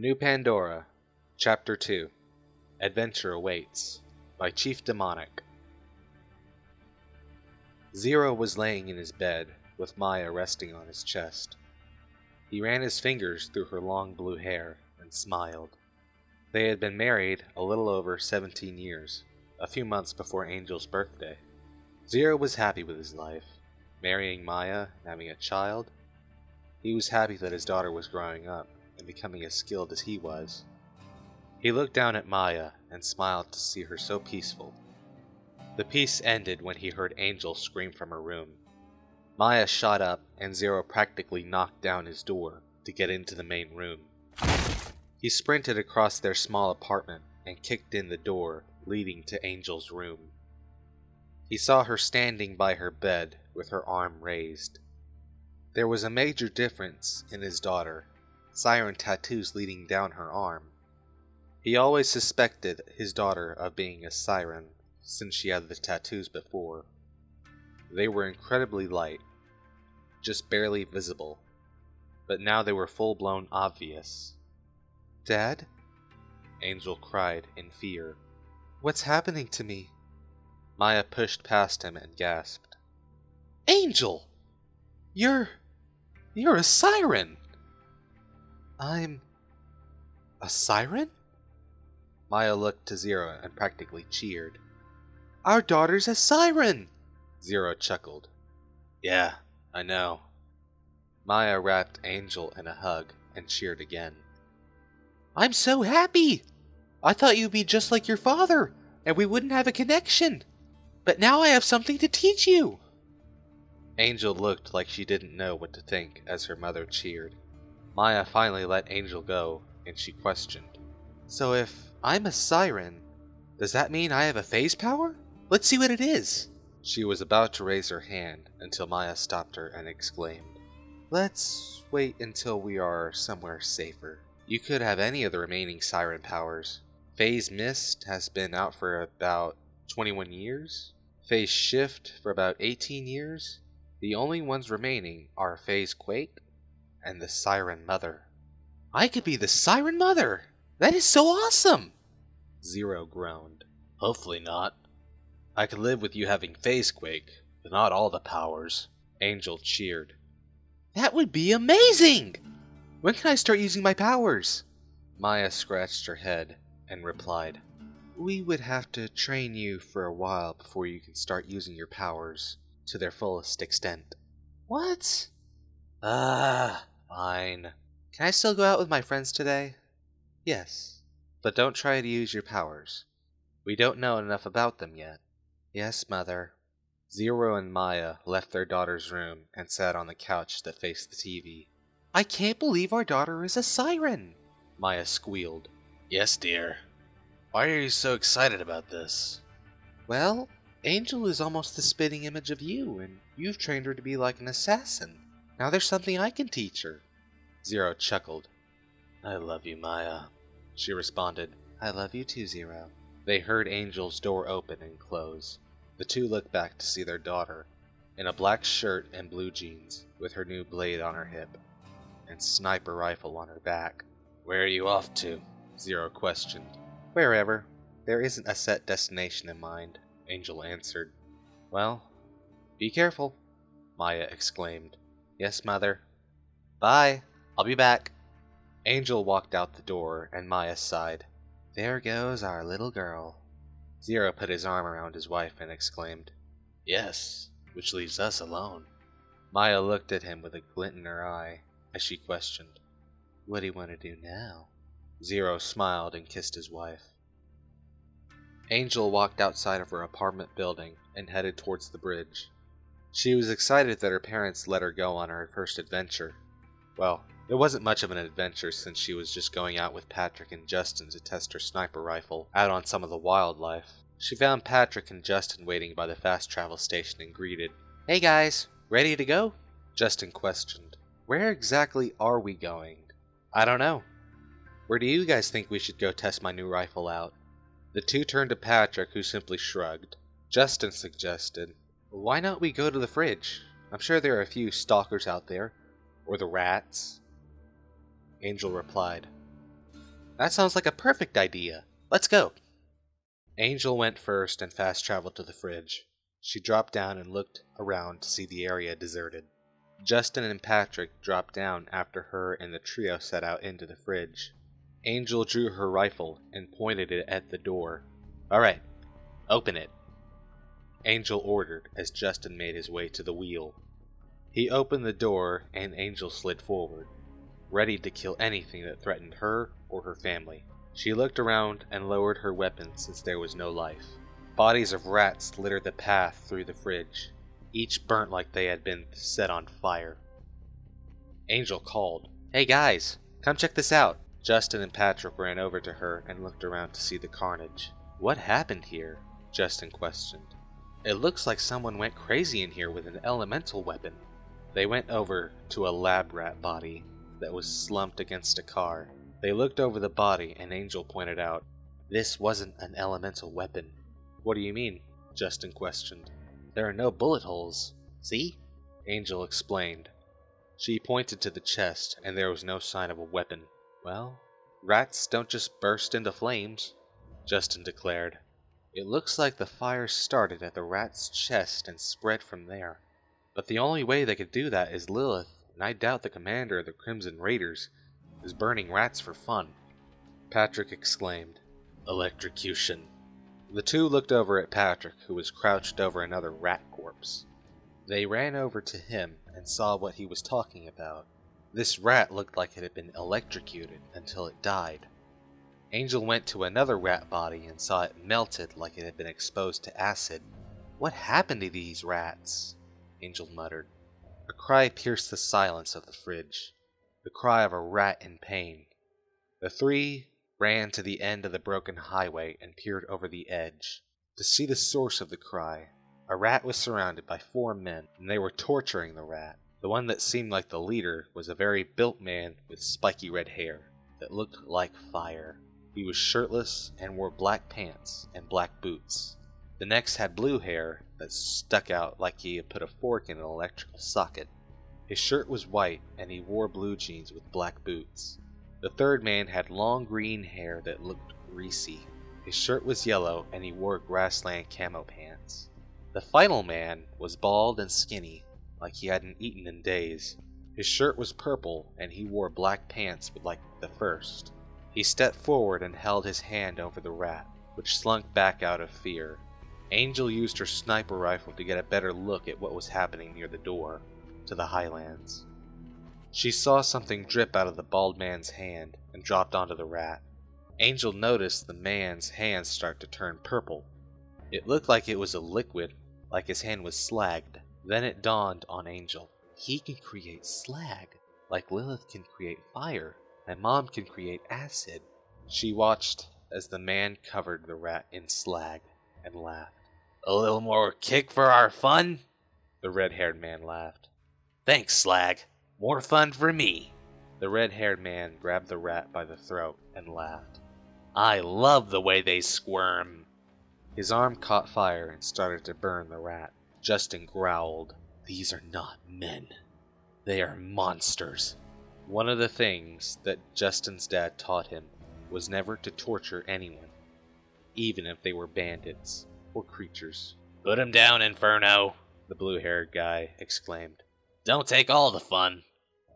New Pandora, Chapter 2, Adventure Awaits, by Chief Demonic. Zero was laying in his bed, with Maya resting on his chest. He ran his fingers through her long blue hair and smiled. They had been married a little over 17 years, a few months before Angel's birthday. Zero was happy with his life, marrying Maya and having a child. He was happy that his daughter was growing up and becoming as skilled as he was. He looked down at Maya and smiled to see her so peaceful. The peace ended when he heard Angel scream from her room. Maya shot up and Zero practically knocked down his door to get into the main room. He sprinted across their small apartment and kicked in the door leading to Angel's room. He saw her standing by her bed with her arm raised. There was a major difference in his daughter, siren tattoos leading down her arm. He always suspected his daughter of being a siren, since she had the tattoos before. They were incredibly light, just barely visible, but now they were full-blown obvious. "Dad?" Angel cried in fear. "What's happening to me?" Maya pushed past him and gasped. "Angel! You're a siren!" "I'm a siren?" Maya looked to Zero and practically cheered. "Our daughter's a siren!" Zero chuckled. "Yeah, I know." Maya wrapped Angel in a hug and cheered again. "I'm so happy! I thought you'd be just like your father, and we wouldn't have a connection. But now I have something to teach you!" Angel looked like she didn't know what to think as her mother cheered. Maya finally let Angel go, and she questioned. "So if I'm a siren, does that mean I have a phase power? Let's see what it is." She was about to raise her hand until Maya stopped her and exclaimed, "Let's wait until we are somewhere safer. You could have any of the remaining siren powers. Phase Mist has been out for about 21 years. Phase Shift for about 18 years. The only ones remaining are Phase Quake and the Siren Mother." "I could be the Siren Mother! That is so awesome!" Zero groaned. "Hopefully not. I could live with you having Phase Quake, but not all the powers." Angel cheered. "That would be amazing! When can I start using my powers?" Maya scratched her head and replied, "We would have to train you for a while before you can start using your powers to their fullest extent." "What?" Fine. Can I still go out with my friends today?" "Yes, but don't try to use your powers. We don't know enough about them yet." "Yes, Mother." Zero and Maya left their daughter's room and sat on the couch that faced the TV. "I can't believe our daughter is a siren!" Maya squealed. "Yes, dear. Why are you so excited about this?" "Well, Angel is almost the spitting image of you, and you've trained her to be like an assassin. Now there's something I can teach her." Zero chuckled. "I love you, Maya," she responded. "I love you too, Zero." They heard Angel's door open and close. The two looked back to see their daughter, in a black shirt and blue jeans, with her new blade on her hip, and sniper rifle on her back. "Where are you off to?" Zero questioned. "Wherever. There isn't a set destination in mind," Angel answered. "Well, be careful," Maya exclaimed. "Yes, Mother." "Bye. I'll be back." Angel walked out the door, and Maya sighed. "There goes our little girl." Zero put his arm around his wife and exclaimed, "Yes, which leaves us alone." Maya looked at him with a glint in her eye as she questioned, "What do you want to do now?" Zero smiled and kissed his wife. Angel walked outside of her apartment building and headed towards the bridge. She was excited that her parents let her go on her first adventure. Well, it wasn't much of an adventure since she was just going out with Patrick and Justin to test her sniper rifle out on some of the wildlife. She found Patrick and Justin waiting by the fast travel station and greeted, "Hey guys, ready to go?" Justin questioned, "Where exactly are we going?" "I don't know. Where do you guys think we should go test my new rifle out?" The two turned to Patrick, who simply shrugged. Justin suggested, "Why not we go to the fridge? I'm sure there are a few stalkers out there. Or the rats." Angel replied, That sounds like a perfect idea. Let's go. Angel went first and fast traveled to the fridge. She dropped down and looked around to see the area deserted. Justin and Patrick dropped down after her and the trio set out into the fridge. Angel drew her rifle and pointed it at the door. "Alright, open it," Angel ordered as Justin made his way to the wheel. He opened the door and Angel slid forward, ready to kill anything that threatened her or her family. She looked around and lowered her weapon since there was no life. Bodies of rats littered the path through the fridge, each burnt like they had been set on fire. Angel called, "Hey guys, come check this out." Justin and Patrick ran over to her and looked around to see the carnage. "What happened here?" Justin questioned. "It looks like someone went crazy in here with an elemental weapon." They went over to a lab rat body that was slumped against a car. They looked over the body and Angel pointed out, "This wasn't an elemental weapon." "What do you mean?" Justin questioned. "There are no bullet holes. See?" Angel explained. She pointed to the chest and there was no sign of a weapon. "Well, rats don't just burst into flames," Justin declared. "It looks like the fire started at the rat's chest and spread from there. But the only way they could do that is Lilith, and I doubt the commander of the Crimson Raiders is burning rats for fun." Patrick exclaimed, "Electrocution." The two looked over at Patrick, who was crouched over another rat corpse. They ran over to him and saw what he was talking about. This rat looked like it had been electrocuted until it died. Angel went to another rat body and saw it melted like it had been exposed to acid. "What happened to these rats?" Angel muttered. A cry pierced the silence of the fridge. The cry of a rat in pain. The three ran to the end of the broken highway and peered over the edge to see the source of the cry. A rat was surrounded by 4 men, and they were torturing the rat. The one that seemed like the leader was a very built man with spiky red hair that looked like fire. He was shirtless and wore black pants and black boots. The next had blue hair that stuck out like he had put a fork in an electrical socket. His shirt was white and he wore blue jeans with black boots. The third man had long green hair that looked greasy. His shirt was yellow and he wore grassland camo pants. The final man was bald and skinny, like he hadn't eaten in days. His shirt was purple and he wore black pants like the first. He stepped forward and held his hand over the rat, which slunk back out of fear. Angel used her sniper rifle to get a better look at what was happening near the door to the highlands. She saw something drip out of the bald man's hand and dropped onto the rat. Angel noticed the man's hands start to turn purple. It looked like it was a liquid, like his hand was slagged. Then it dawned on Angel. He can create slag, like Lilith can create fire, and Mom can create acid. She watched as the man covered the rat in slag and laughed. "A little more kick for our fun?" The red-haired man laughed. "Thanks, Slag. More fun for me." The red-haired man grabbed the rat by the throat and laughed. "I love the way they squirm." His arm caught fire and started to burn the rat. Justin growled, "These are not men. They are monsters." One of the things that Justin's dad taught him was never to torture anyone, even if they were bandits or creatures. "Put him down, Inferno," the blue-haired guy exclaimed. "Don't take all the fun."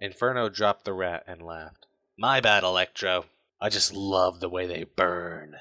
Inferno dropped the rat and laughed. "My bad, Electro. I just love the way they burn."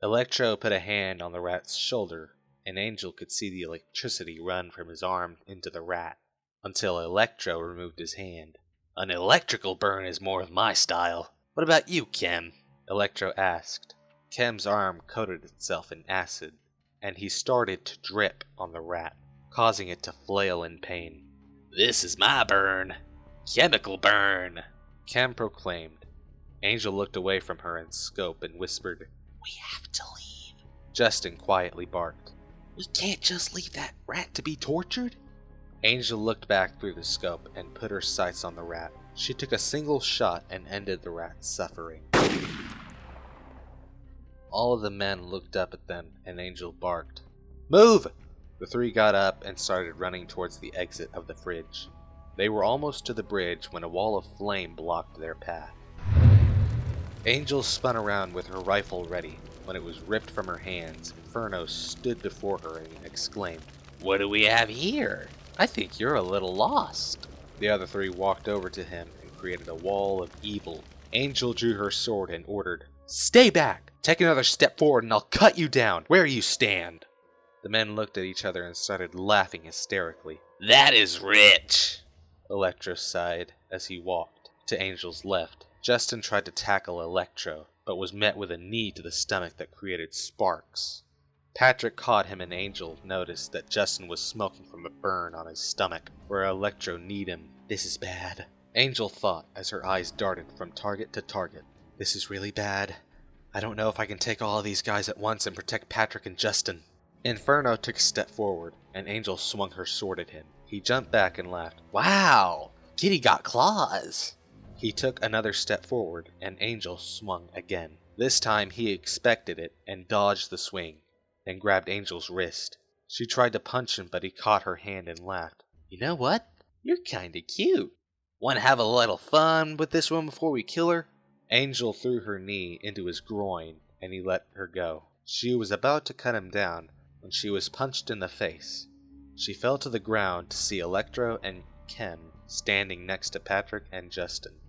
Electro put a hand on the rat's shoulder, and Angel could see the electricity run from his arm into the rat, until Electro removed his hand. "An electrical burn is more of my style. What about you, Chem?" Electro asked. Chem's arm coated itself in acid, and he started to drip on the rat, causing it to flail in pain. "This is my burn. Chemical burn," Chem proclaimed. Angel looked away from her in scope and whispered, "We have to leave." Justin quietly barked, "We can't just leave that rat to be tortured." Angel looked back through the scope and put her sights on the rat. She took a single shot and ended the rat's suffering. All of the men looked up at them and Angel barked, "Move!" The three got up and started running towards the exit of the fridge. They were almost to the bridge when a wall of flame blocked their path. Angel spun around with her rifle ready. When it was ripped from her hands, Inferno stood before her and exclaimed, "What do we have here? I think you're a little lost." The other three walked over to him and created a wall of evil. Angel drew her sword and ordered, "Stay back! Take another step forward and I'll cut you down where you stand." The men looked at each other and started laughing hysterically. "That is rich!" Electro sighed as he walked to Angel's left. Justin tried to tackle Electro, but was met with a knee to the stomach that created sparks. Patrick caught him and Angel noticed that Justin was smoking from a burn on his stomach, where Electro kneed him. "This is bad," Angel thought as her eyes darted from target to target. "This is really bad. I don't know if I can take all of these guys at once and protect Patrick and Justin." Inferno took a step forward, and Angel swung her sword at him. He jumped back and laughed. "Wow! Kitty got claws!" He took another step forward, and Angel swung again. This time he expected it and dodged the swing, then grabbed Angel's wrist. She tried to punch him, but he caught her hand and laughed. "You know what? You're kinda cute. Want to have a little fun with this one before we kill her?" Angel threw her knee into his groin, and he let her go. She was about to cut him down when she was punched in the face. She fell to the ground to see Electro and Kem standing next to Patrick and Justin.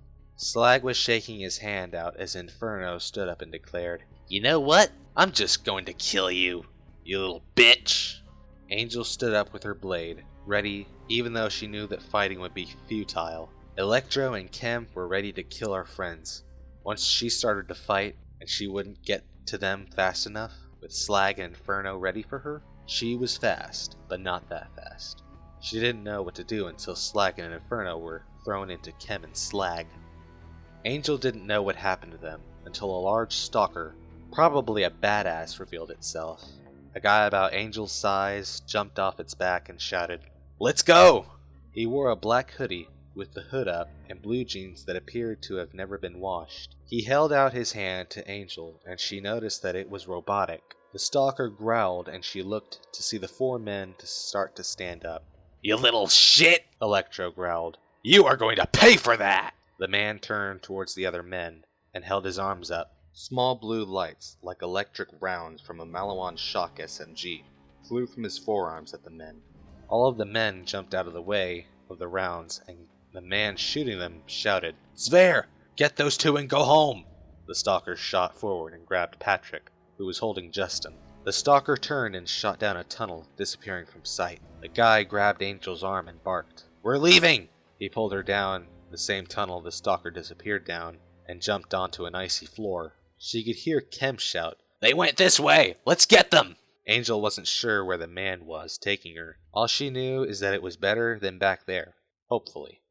Slag was shaking his hand out as Inferno stood up and declared, "You know what? I'm just going to kill you, you little bitch." Angel stood up with her blade, ready, even though she knew that fighting would be futile. Electro and Kem were ready to kill our friends. Once she started to fight, and she wouldn't get to them fast enough, with Slag and Inferno ready for her, she was fast, but not that fast. She didn't know what to do until Slag and Inferno were thrown into Kem and Slag. Angel didn't know what happened to them until a large stalker, probably a badass, revealed itself. A guy about Angel's size jumped off its back and shouted, "Let's go!" He wore a black hoodie with the hood up and blue jeans that appeared to have never been washed. He held out his hand to Angel, and she noticed that it was robotic. The stalker growled, and she looked to see the four men to start to stand up. "You little shit!" Electro growled. "You are going to pay for that!" The man turned towards the other men and held his arms up. Small blue lights, like electric rounds from a Maliwan shock SMG, flew from his forearms at the men. All of the men jumped out of the way of the rounds, and the man shooting them shouted, "Sver, get those two and go home!" The stalker shot forward and grabbed Patrick, who was holding Justin. The stalker turned and shot down a tunnel, disappearing from sight. The guy grabbed Angel's arm and barked, "We're leaving!" He pulled her down the same tunnel the stalker disappeared down, and jumped onto an icy floor. She could hear Kemp shout, "They went this way! Let's get them!" Angel wasn't sure where the man was taking her. All she knew is that it was better than back there. Hopefully.